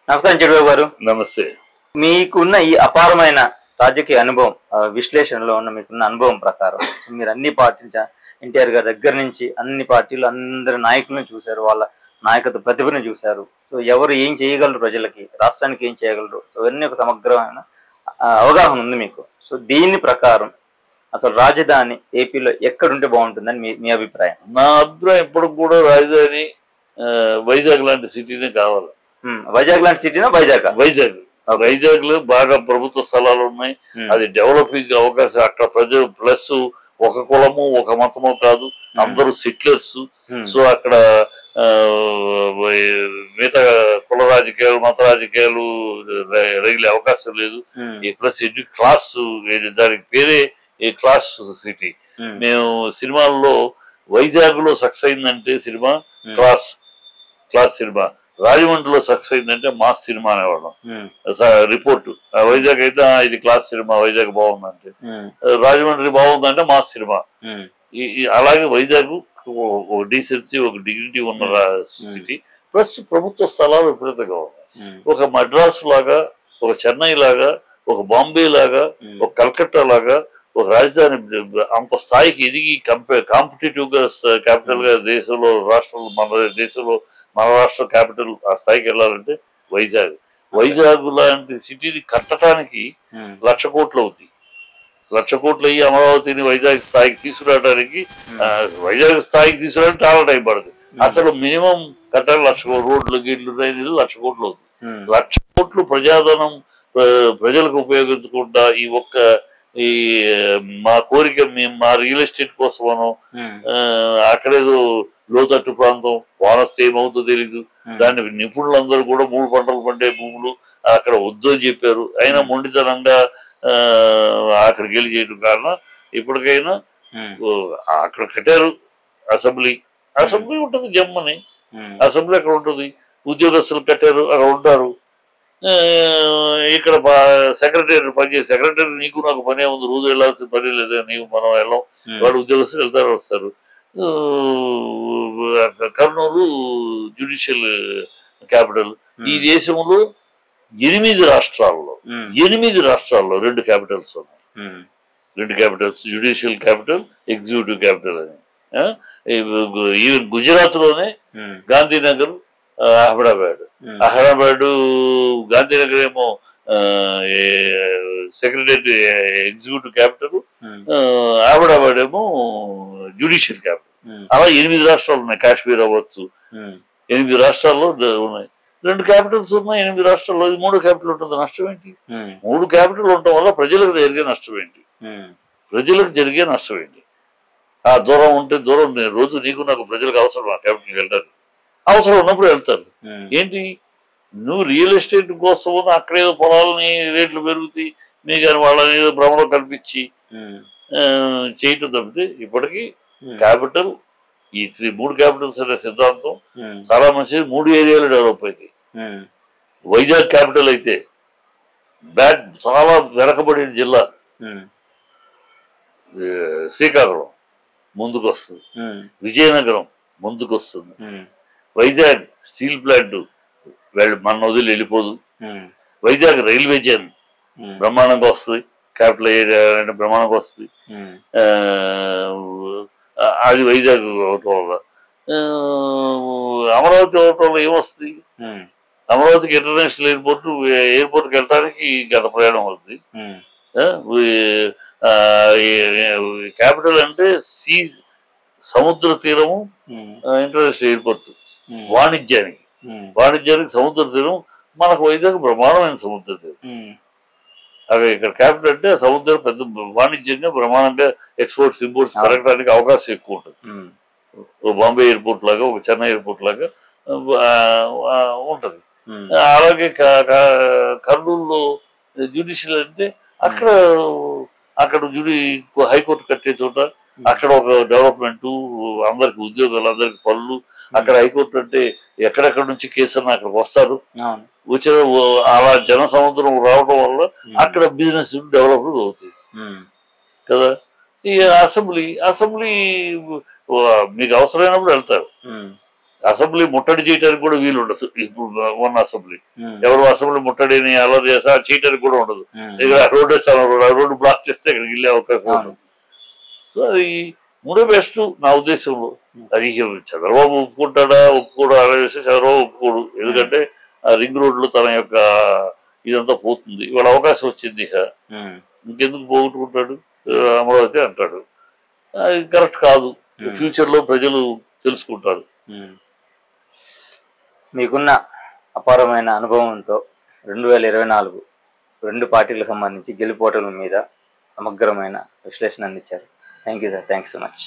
నమస్కారం చంద్రబాబు గారు. నమస్తే. మీకున్న ఈ అపారమైన రాజకీయ అనుభవం, విశ్లేషణలో ఉన్న మీకున్న అనుభవం ప్రకారం మీరు అన్ని పార్టీలు ఎన్టీఆర్ గారి దగ్గర నుంచి అన్ని పార్టీలు అందరి నాయకులను చూశారు, వాళ్ళ నాయకత్వ ప్రతిభను చూశారు. సో ఎవరు ఏం చేయగలరు, ప్రజలకి రాష్ట్రానికి ఏం చేయగలరు, సో ఇవన్నీ ఒక సమగ్రమైన అవగాహన ఉంది మీకు. సో దీని ప్రకారం అసలు రాజధాని ఏపీలో ఎక్కడుంటే బాగుంటుందని మీ అభిప్రాయం? నా అభిప్రాయం ఎప్పుడు కూడా రాజధాని వైజాగ్ లాంటి సిటీనే కావాలి. వైజాగ్ లాంటి సిటీనా? వైజాగ్ లో బాగా ప్రభుత్వ స్థలాలు ఉన్నాయి. అది డెవలపింగ్ అవకాశం. అక్కడ ప్రజలు ప్లస్ ఒక కులము ఒక మతము కాదు, అందరూ సెటిలర్స్. సో అక్కడ మిగతా కుల రాజకీయాలు మత రాజకీయాలు రగిలే అవకాశం లేదు. ప్లస్ క్లాస్, దానికి పేరే క్లాస్ సిటీ. మేము సినిమాల్లో వైజాగ్ లో సక్సెస్ అయిందంటే సినిమా క్లాస్ సినిమా, రాజమండ్రిలో సక్సెస్ అయిందంటే మాస్ సినిమా అనేవాళ్ళం. రిపోర్టు వైజాగ్ అయితే ఇది క్లాస్ సినిమా, వైజాగ్ బాగుందంటే, రాజమండ్రి బాగుందంటే మాస్ సినిమా. అలాగే వైజాగ్ ఒక డీసెన్సీ, ఒక డిగ్నిటీ ఉన్న సిటీ. ప్లస్ ప్రభుత్వ స్థలాలు విపరీతంగా ఉన్నాయి. ఒక మద్రాసు లాగా, ఒక చెన్నై లాగా, ఒక బాంబే లాగా, ఒక కల్కట్టా లాగా ఒక రాజధాని అంత స్థాయికి ఎదిగి కాంపిటేటివ్ గా క్యాపిటల్ గా దేశంలో రాష్ట్రంలో మన రాష్ట్ర క్యాపిటల్ ఆ స్థాయికి వెళ్ళాలంటే వైజాగ్ లాంటి సిటీని కట్టడానికి 1,00,000 కోట్లు అవుతాయి. 1,00,000 కోట్లు అయ్యి అమరావతిని వైజాగ్ స్థాయికి తీసుకురావడానికి చాలా టైం పడుతుంది. అసలు మినిమం కట్టాలి 1,00,000 కోట్లు. రోడ్లు గిడ్లు రైలు 1,00,000 కోట్లు అవుతుంది. 1,00,000 కోట్లు ప్రజాధనం ప్రజలకు ఉపయోగించకుండా ఈ మా కోరిక మా రియల్ ఎస్టేట్ కోసమనో, అక్కడేదో లోతట్టు ప్రాంతం వానస్తే ఏమవుతుందో తెలీదు. దాన్ని నిపుణులందరూ కూడా 3 పంటలు పండే భూములు అక్కడ వద్దు అని చెప్పారు. అయినా మొండితనంగా అక్కడికి వెళ్ళి చేయడం కారణం ఇప్పటికైనా అక్కడ కట్టారు. అసెంబ్లీ ఉంటుంది, జమ్మని అసెంబ్లీ అక్కడ ఉంటుంది. ఉద్యోగస్తులు కట్టారు, అక్కడ ఉంటారు. ఇక్కడ సెక్రటరీ పనిచేసి సెక్రటరీ నీకు నాకు పనే ఉంది, రోజు వెళ్ళాల్సిన పని లేదు, నీకు మనం వెళ్ళాం, వాళ్ళు ఉద్యోగస్తులు వెళ్తారు వస్తారు. Kurnool judicial capital. ఈ దేశంలో 8 రాష్ట్రాల్లో 2 క్యాపిటల్స్ ఉన్నాయి. 2 Capitals, judicial capital, executive capital అని. ఈవెన్ గుజరాత్ లోనే గాంధీనగర్, అహ్మదాబాద్ గాంధీనగర్ ఏమో సెక్రటరీ ఎగ్జిక్యూటివ్ క్యాపిటల్, అహ్మదాబాద్ ఏమో జ్యుడిషియల్ క్యాపిటల్. అలా 8 రాష్ట్రాలు ఉన్నాయి. కాశ్మీర్ అవ్వచ్చు, 8 రాష్ట్రాల్లో ఉన్నాయి. 2 క్యాపిటల్స్ ఉన్నాయి 8 రాష్ట్రాల్లో. 3 క్యాపిటల్ ఉంటుంది, నష్టం ఏంటి? 3 క్యాపిటల్ ఉండటం వల్ల ప్రజలకు జరిగే నష్టం ఏంటి? ఆ దూరం ఉంటే దూరం, రోజు నీకు నాకు ప్రజలకు అవసరం ఆ క్యాపిటల్కి వెళ్ళడానికి. అవసరం ఉన్నప్పుడు వెళ్తారు. ఏంటి నువ్వు రియల్ ఎస్టేట్ కోసం అక్కడేదో పొలాలని రేట్లు పెరుగుతాయి మీకు అని వాళ్ళని ఏదో భ్రమలో కల్పించి చేయటం తప్పితే ఇప్పటికీ క్యాపిటల్ ఈ 3 క్యాపిటల్స్ అనే సిద్ధాంతం చాలా మంచిది. 3 ఏరియాలు డెవలప్ అవుతాయి. వైజాగ్ క్యాపిటల్ అయితే చాలా వెనకబడిన జిల్లా. శ్రీకాకుళం ముందుకు వస్తుంది, విజయనగరం ముందుకు వస్తుంది. వైజాగ్ స్టీల్ ప్లాంట్ మన వదిలి వెళ్ళిపోదు. వైజాగ్ రైల్వే జోన్ బ్రహ్మాండంగా వస్తుంది, క్యాపిటల్ ఏరియా అంటే బ్రహ్మాండంగా వస్తుంది. అది వైజాగ్ అవటం వల్ల. అమరావతి అవటం వల్ల ఏమొస్తుంది? అమరావతికి ఇంటర్నేషనల్ ఎయిర్పోర్ట్కి వెళ్ళడానికి గంట ప్రయాణం అవుతుంది. క్యాపిటల్ అంటే సముద్ర తీరము, ఇంటర్నేషనల్ ఎయిర్పోర్ట్. వాణిజ్యానికి సముద్ర తీరం. మనకు వైజాగ్ బ్రహ్మాండమైన సముద్ర తీరం. అక్కడ ఇక్కడ క్యాపిటల్ అంటే సముద్రం పెద్ద వాణిజ్యంగా బ్రహ్మాండంగా ఎక్స్పోర్ట్స్ ఇంపోర్ట్స్ పెరగడానికి అవకాశం ఎక్కువ ఉంటుంది. బాంబే ఎయిర్పోర్ట్ లాగా, ఒక చెన్నై ఎయిర్పోర్ట్ లాగా ఉంటది. అలాగే కర్నూలులో జ్యుడిషియల్ అంటే అక్కడ హైకోర్టు కట్టే చోట అక్కడ ఒక డెవలప్మెంట్, అందరికి ఉద్యోగాలు, అందరికి పనులు. అక్కడ హైకోర్టు అంటే ఎక్కడెక్కడ నుంచి కేసులు అక్కడికి వస్తారు. వచ్చిన అలా జన సముద్రం రావడం వల్ల అక్కడ బిజినెస్ డెవలప్మెంట్ అవుతుంది కదా. ఈ అసెంబ్లీ మీకు అవసరమైనప్పుడు వెళ్తారు. అసెంబ్లీ ముట్టడి చేయడానికి కూడా వీలు ఉండదు. ఇప్పుడు ఉన్న అసెంబ్లీ ఉమ్, ఎవరు అసెంబ్లీ ముట్టడిని అలర్ట్ చేస్తా చేయడానికి కూడా ఉండదు. ఉమ్, ఇక్కడ రోడ్డు బ్లాక్ చేస్తే ఇక్కడికి వెళ్ళే అవకాశం అవును. ఉండదు. సో అది మూడో బెస్ట్ నా ఉద్దేశంలో. అది చంద్రబాబు ఒప్పుకుంటాడా ఒప్పుకోడా అనేసి చంద్రబాబు ఒప్పుకోడు. ఎందుకంటే ఆ రింగ్ రోడ్లు తన యొక్క ఇదంతా పోతుంది. ఇవాళ అవకాశం వచ్చింది, ఉమ్, ఇంకెందుకు పోగొట్టుకుంటాడు, అమరావతి అంటాడు. అది కరెక్ట్ కాదు. ఫ్యూచర్ లో ప్రజలు తెలుసుకుంటారు. ఉమ్. మీకున్న అపారమైన అనుభవంతో 2024 రెండు పార్టీలకు సంబంధించి గెలుపోటల మీద సమగ్రమైన విశ్లేషణ అందించారు. Thank you sir. Thanks so much.